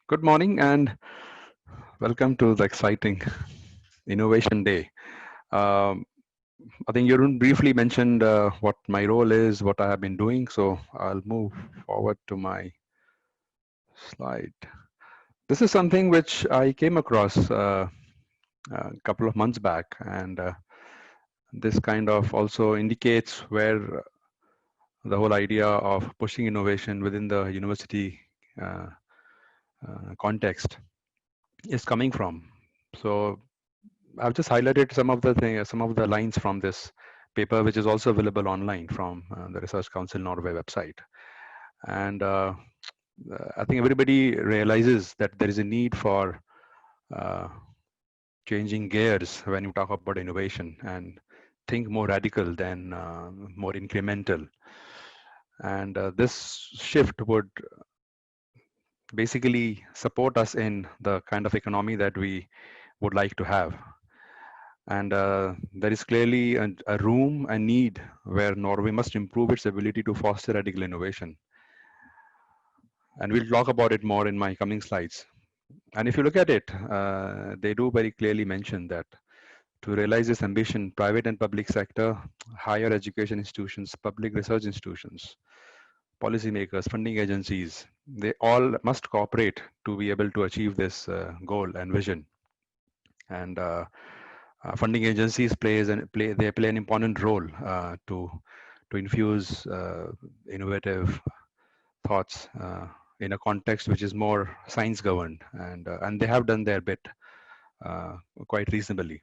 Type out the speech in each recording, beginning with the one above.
Good morning and welcome to the exciting Innovation Day. Um, I think Jeroen briefly mentioned what my role is, what I have been doing, so I'll move forward to my slide. This is something which I came across a couple of months back, and this kind of also indicates where the whole idea of pushing innovation within the university uh, context is coming from. So I've just highlighted some of the lines from this paper, which is also available online from the Research Council Norway website. And I think everybody realizes that there is a need for uh, changing gears when you talk about innovation and think more radical than more incremental. And this shift would basically support us in the kind of economy that we would like to have. And there is clearly a room and need where Norway must improve its ability to foster radical innovation. And we'll talk about it more in my coming slides. And if you look at it, they do very clearly mention that to realize this ambition, private and public sector, higher education institutions, public research institutions, policymakers, funding agencies, they all must cooperate to be able to achieve this goal and vision. And funding agencies play an important role to infuse innovative thoughts in a context which is more science governed, and they have done their bit uh, quite reasonably.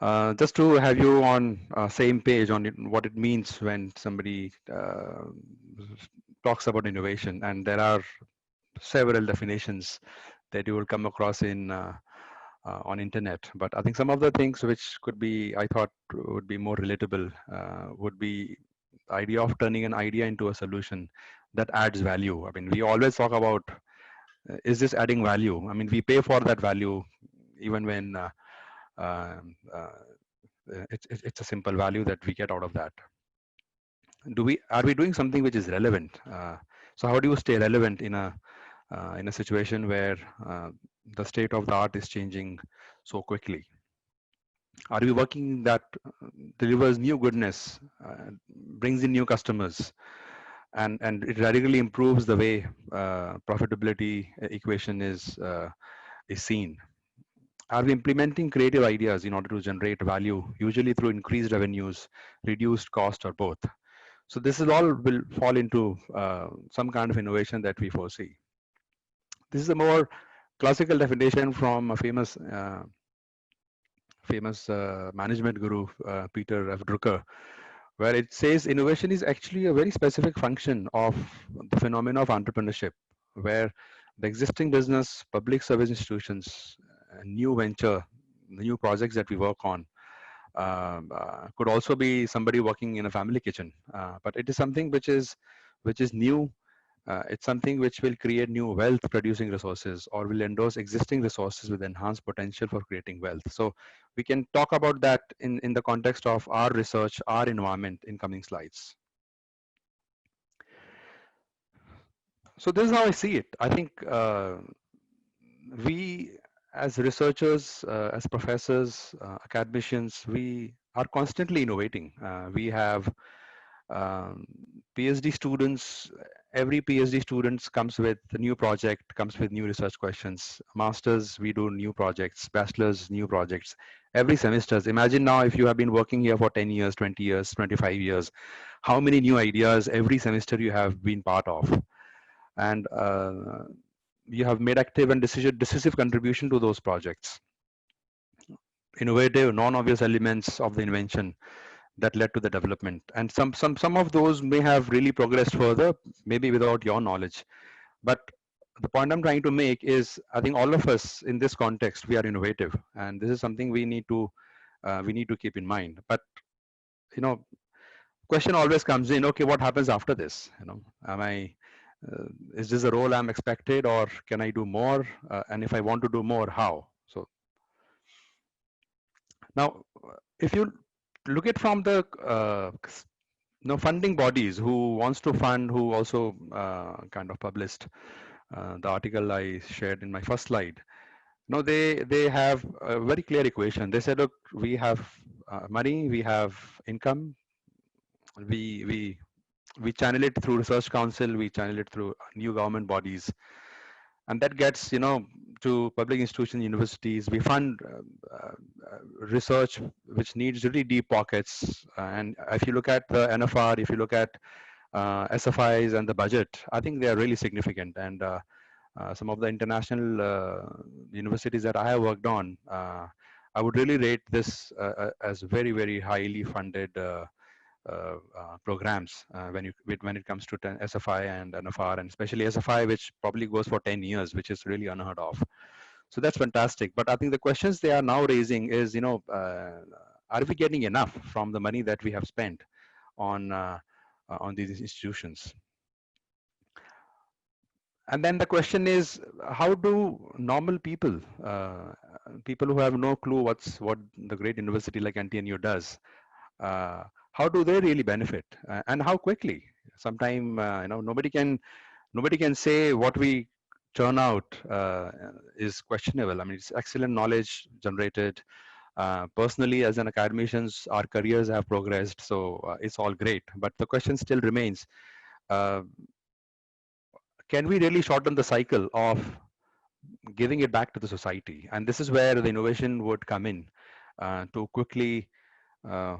Just to have you on same page on what it means when somebody talks about innovation, and there are several definitions that you will come across in on internet. But I think some of the things which could be, I thought, would be more relatable would be the idea of turning an idea into a solution that adds value. I mean, we always talk about is this adding value? I mean, we pay for that value even when um, uh, it's a simple value that we get out of that. Are we doing something which is relevant? So how do you stay relevant in a situation where the state of the art is changing so quickly? Are we working that delivers new goodness, brings in new customers, and it radically improves the way profitability equation is seen? Are we implementing creative ideas in order to generate value, usually through increased revenues, reduced cost, or both? So this is all will fall into some kind of innovation that we foresee. This is a more classical definition from a famous management guru, Peter F. Drucker, where it says innovation is actually a very specific function of the phenomena of entrepreneurship, where the existing business, public service institutions, new venture, the new projects that we work on could also be somebody working in a family kitchen, but it is something which is new. It's something which will create new wealth producing resources or will endorse existing resources with enhanced potential for creating wealth. So we can talk about that in the context of our research, our environment in coming slides. So this is how I see it. I think we as researchers, as professors, academicians, we are constantly innovating. We have um, PhD students. Every PhD students comes with a new project, comes with new research questions. Masters, we do new projects. Bachelors, new projects. Every semester. Imagine now if you have been working here for 10 years, 20 years, 25 years, how many new ideas every semester you have been part of. And you have made active and decisive contribution to those projects. Innovative, non-obvious elements of the invention that led to the development, and some of those may have really progressed further, maybe without your knowledge. But the point I'm trying to make is, I think all of us in this context, we are innovative, and this is something we need to keep in mind. But you know, question always comes in, okay, what happens after this? You know, am I is this a role I'm expected, or can I do more? And if I want to do more, how? So now, if you look at from the funding bodies who wants to fund, who also kind of published the article I shared in my first slide. No, they have a very clear equation. They said, look, we have money, we have income, we we we channel it through research council, we channel it through new government bodies, and that gets to public institutions, universities. We fund research which needs really deep pockets. And if you look at the NFR, if you look at SFIs and the budget, I think they are really significant. And some of the international universities that I have worked on, I would really rate this as very, very highly funded programs when it comes to SFI and NFR, and especially SFI, which probably goes for 10 years, which is really unheard of. So that's fantastic. But I think the questions they are now raising is, are we getting enough from the money that we have spent on these institutions? And then the question is, how do normal people, people who have no clue what the great university like NTNU does, uh, how do they really benefit, and how quickly? Sometime nobody can say what we churn out is questionable. I mean, it's excellent knowledge generated. Personally, as an academicians, our careers have progressed, so it's all great. But the question still remains: uh, can we really shorten the cycle of giving it back to the society? And this is where the innovation would come in, to quickly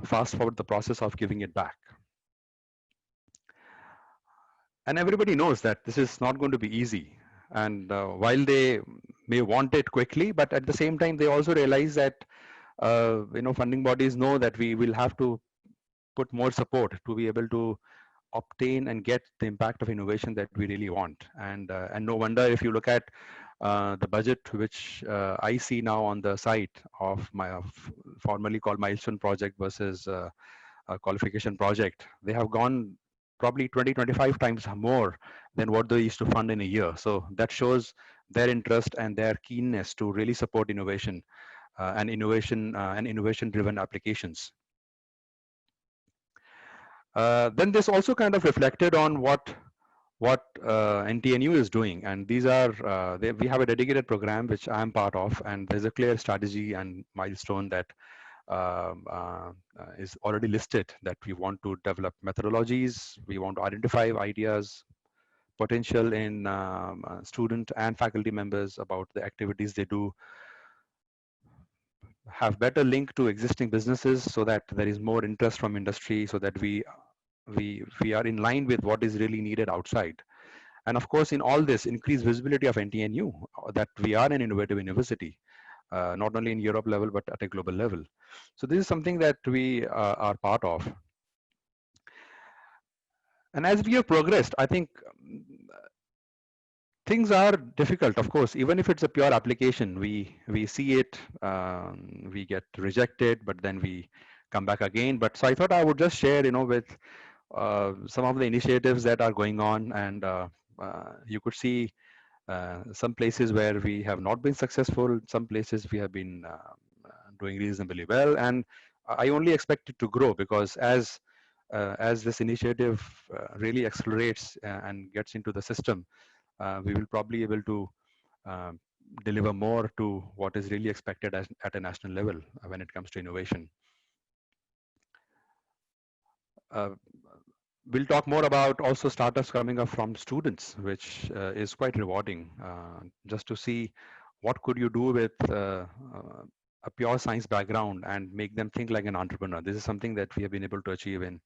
fast forward the process of giving it back. And everybody knows that this is not going to be easy. And while they may want it quickly, but at the same time, they also realize that funding bodies know that we will have to put more support to be able to obtain and get the impact of innovation that we really want. And no wonder if you look at the budget which I see now on the site of my formerly called Milestone Project versus qualification project, they have gone probably 20-25 times more than what they used to fund in a year. So that shows their interest and their keenness to really support innovation and innovation driven applications. Then this also kind of reflected on what NTNU is doing, and these are we have a dedicated program which I am part of, and there's a clear strategy and milestone that is already listed, that we want to develop methodologies, we want to identify ideas, potential in student and faculty members about the activities they do, have better link to existing businesses so that there is more interest from industry, so that we are in line with what is really needed outside. And of course, in all this, increased visibility of NTNU, that we are an innovative university, not only in Europe level, but at a global level. So this is something that we are part of. And as we have progressed, I think things are difficult. Of course, even if it's a pure application, we see it, we get rejected, but then we come back again. But so I thought I would just share, with some of the initiatives that are going on, and you could see some places where we have not been successful, some places we have been doing reasonably well, and I only expect it to grow, because as this initiative really accelerates and gets into the system, we will probably able to deliver more to what is really expected at a national level when it comes to innovation. We'll talk more about also startups coming up from students, which is quite rewarding, just to see what could you do with a pure science background and make them think like an entrepreneur. This is something that we have been able to achieve in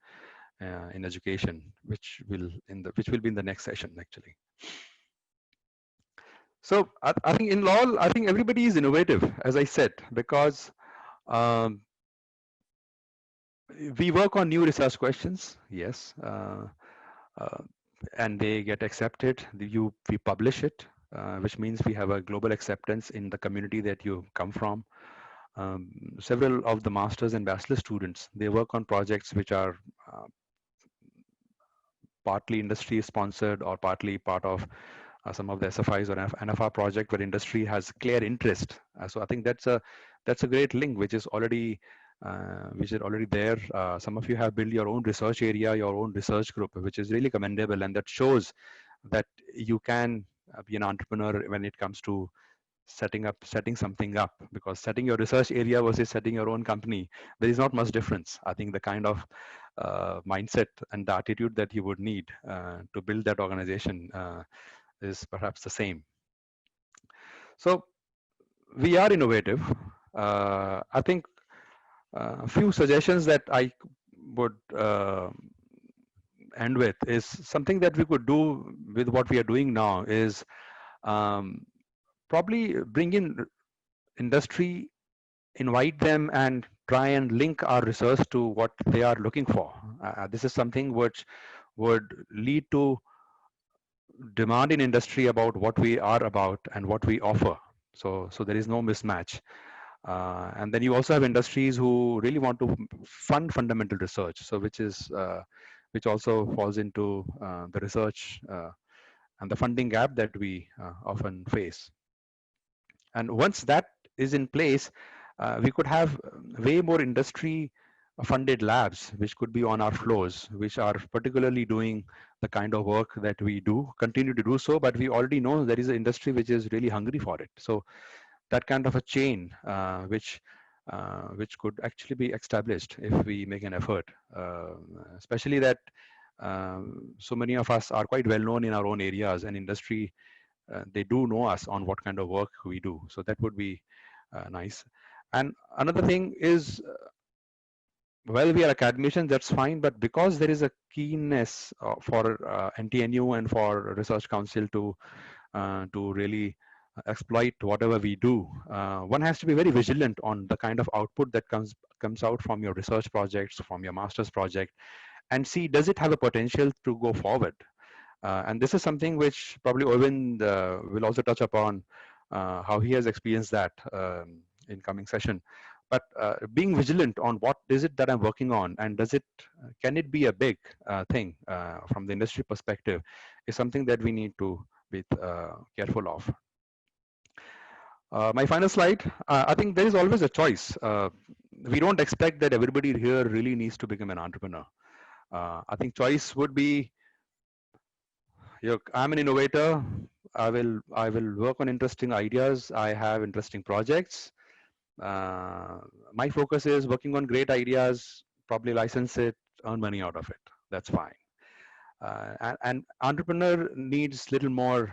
education, which will be in the next session actually. So I think in all, I think everybody is innovative, as I said, because we work on new research questions, yes, and they get accepted. We publish it, which means we have a global acceptance in the community that you come from. Several of the masters and bachelor students, they work on projects which are partly industry sponsored or partly part of some of the SFIs or NFR project where industry has clear interest. So I think that's a great link which is already there. Some of you have built your own research area, your own research group, which is really commendable, and that shows that you can be an entrepreneur when it comes to setting something up, because setting your research area versus setting your own company, there is not much difference. I think the kind of mindset and the attitude that you would need to build that organization is perhaps the same. So we are innovative. I think a few suggestions that I would end with is something that we could do with what we are doing now is um, probably bring in industry, invite them and try and link our research to what they are looking for. This is something which would lead to demand in industry about what we are about and what we offer. So there is no mismatch. And then you also have industries who really want to fund fundamental research. So which also falls into the research and the funding gap that we often face. And once that is in place, we could have way more industry funded labs, which could be on our floors, which are particularly doing the kind of work that we do, continue to do so, but we already know there is an industry which is really hungry for it. So that kind of a chain, which could actually be established if we make an effort, especially that so many of us are quite well known in our own areas, and industry they do know us on what kind of work we do. So that would be nice. And another thing is, well, we are academicians, that's fine, but because there is a keenness for NTNU and for Research Council to really exploit whatever we do, one has to be very vigilant on the kind of output that comes out from your research projects, from your master's project, and see, does it have a potential to go forward? And this is something which probably Owen will also touch upon, how he has experienced that in coming session. But being vigilant on what is it that I'm working on, and can it be a big thing from the industry perspective, is something that we need to be careful of. My final slide, I think there is always a choice. We don't expect that everybody here really needs to become an entrepreneur. I think choice would be, I'm an innovator. I will work on interesting ideas. I have interesting projects. Uh, my focus is working on great ideas, probably license it, earn money out of it. That's fine. And entrepreneur needs little more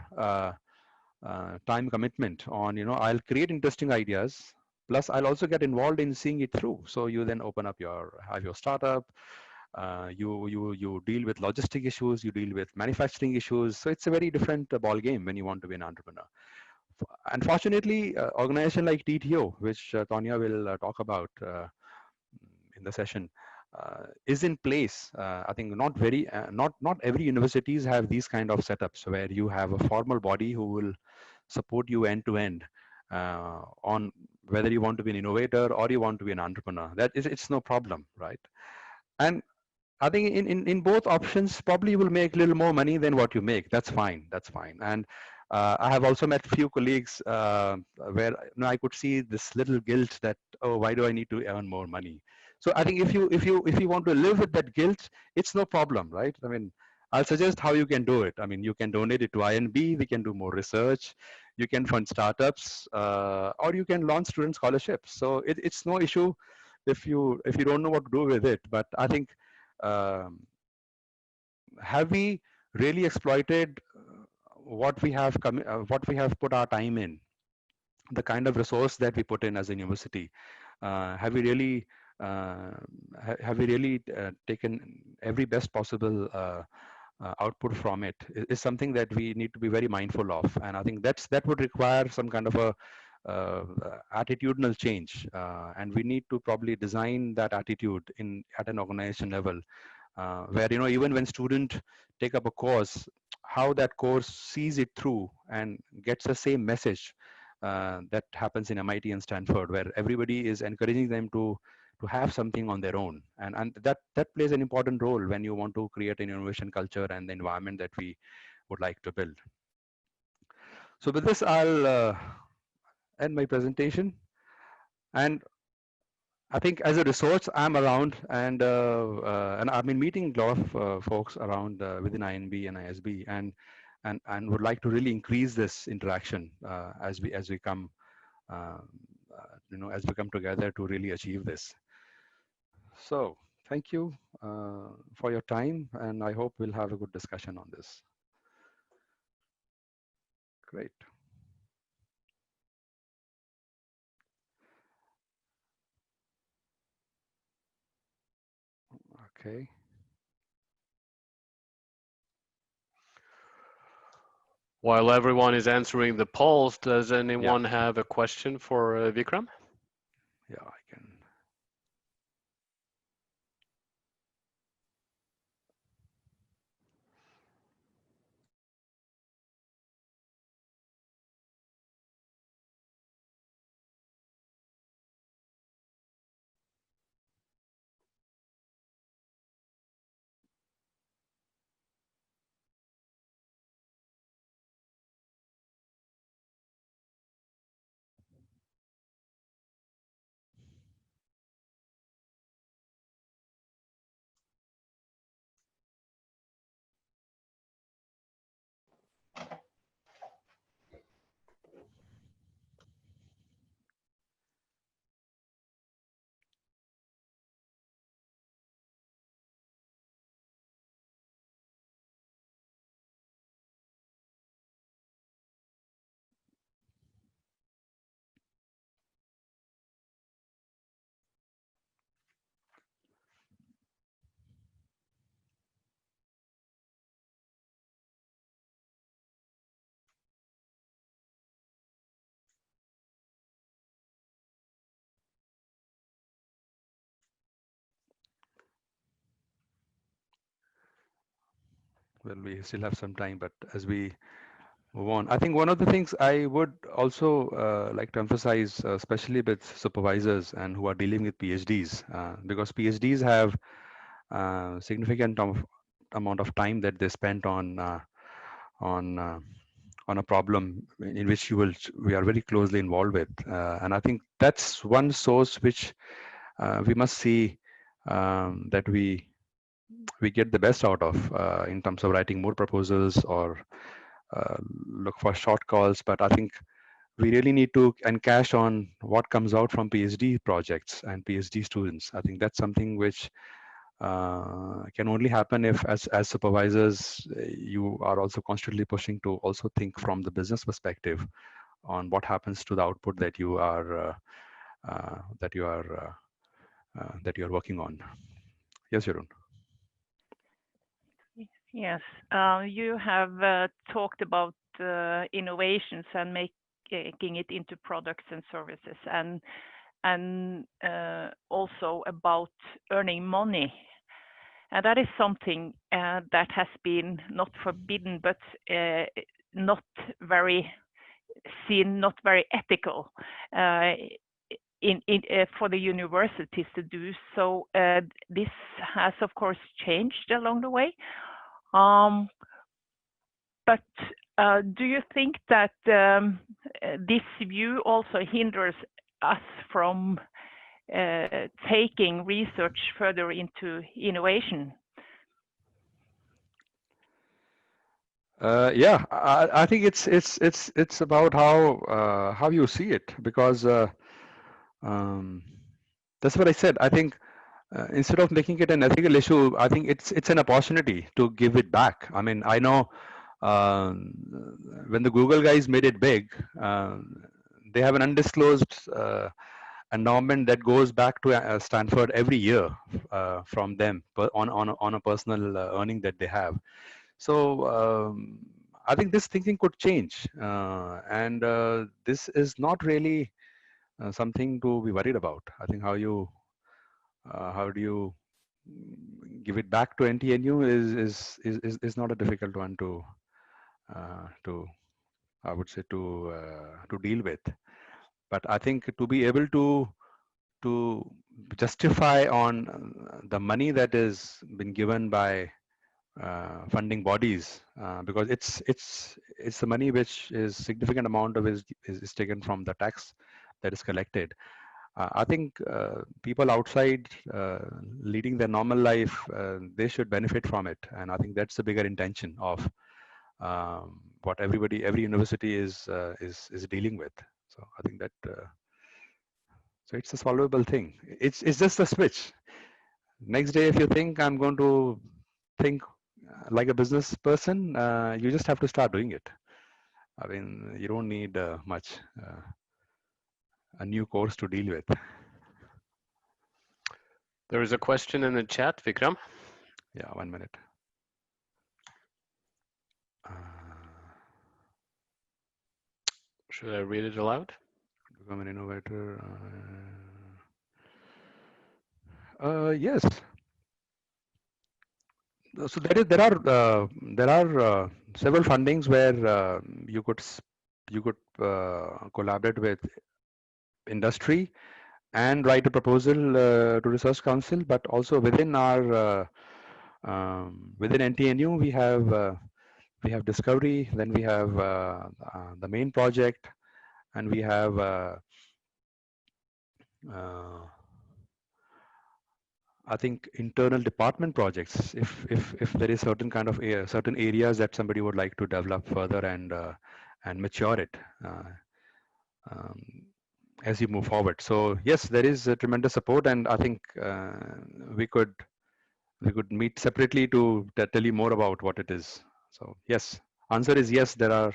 time commitment on, I'll create interesting ideas. Plus, I'll also get involved in seeing it through. So you then have your startup, you deal with logistic issues, you deal with manufacturing issues. So it's a very different ball game when you want to be an entrepreneur. Unfortunately, organization like TTO, which Tonya will talk about in the session, is in place. I think not every universities have these kind of setups where you have a formal body who will support you end to end on whether you want to be an innovator or you want to be an entrepreneur. It's no problem, right? And I think in both options, probably you will make a little more money than what you make. That's fine. That's fine. And I have also met few colleagues where I could see this little guilt that, oh, why do I need to earn more money? So I think if you want to live with that guilt, it's no problem, right? I mean, I'll suggest how you can do it. I mean, you can donate it to INB. We can do more research. You can fund startups, or you can launch student scholarships. So it's no issue if you don't know what to do with it. But I think, um, have we really exploited what we have put our time in, the kind of resource that we put in as a university? Have we really taken every best possible output from it? Is something that we need to be very mindful of, and I think that would require some kind of a attitudinal change, and we need to probably design that attitude at an organization level, where even when student take up a course, how that course sees it through and gets the same message that happens in MIT and Stanford, where everybody is encouraging them to have something on their own, and that plays an important role when you want to create an innovation culture and the environment that we would like to build. So with this, I'll end my presentation. And I think as a resource, I'm around, and I've been meeting a lot of folks around within INB and ISB, and and would like to really increase this interaction as we come as we come together to really achieve this. So thank you for your time, and I hope we'll have a good discussion on this. Great. Okay. While everyone is answering the polls, does Yeah. anyone have a question for Vikram? Yeah, I can. Well, we still have some time, but as we move on, I think one of the things I would also like to emphasize, especially with supervisors and who are dealing with PhDs, because PhDs have significant amount of time that they spent on uh, on a problem in which we are very closely involved with, and I think that's one source which we must see that we get the best out of in terms of writing more proposals or uh, look for short calls. But I think we really need to encash on what comes out from PhD projects and PhD students. I think that's something which can only happen if, as supervisors, you are also constantly pushing to also think from the business perspective on what happens to the output that you are that you are that you are working on. Yes, Jeroen. Yes, you have talked about innovations and making it into products and services, and also about earning money. And that is something that has been not forbidden, but not very seen, not very ethical for the universities to do. So this has, of course, changed along the way. But do you think that this view also hinders us from taking research further into innovation? Yeah, I think it's about how you see it, because um, that's what I said. I think instead of making it an ethical issue, I think it's an opportunity to give it back. I mean, I know um, when the Google guys made it big, they have an undisclosed endowment that goes back to Stanford every year from them on a personal earning that they have. So I think this thinking could change, and this is not really something to be worried about. I think how do you give it back to NTNU is not a difficult one to I would say to deal with. But I think to be able to justify on the money that is been given by funding bodies, because it's the money which is significant amount of is taken from the tax that is collected. I think people outside leading their normal life, they should benefit from it, and I think that's the bigger intention of what every university is dealing with. So I think that so it's a solvable thing. It's just a switch. Next day, if you think I'm going to think like a business person, you just have to start doing it. I mean, you don't need much a new course to deal with. There is a question in the chat, Vikram. Yeah, 1 minute. Should I read it aloud? Become an innovator. Yes. So there are several fundings where you could collaborate with industry and write a proposal to Research Council, but also within our within NTNU we have discovery, then we have the main project, and we have I think internal department projects. If there is certain kind of certain areas that somebody would like to develop further and mature it as you move forward. So yes, there is a tremendous support, and I think we could meet separately to tell you more about what it is. So yes, answer is yes. There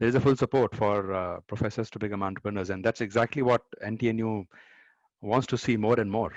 is a full support for professors to become entrepreneurs, and that's exactly what NTNU wants to see more and more.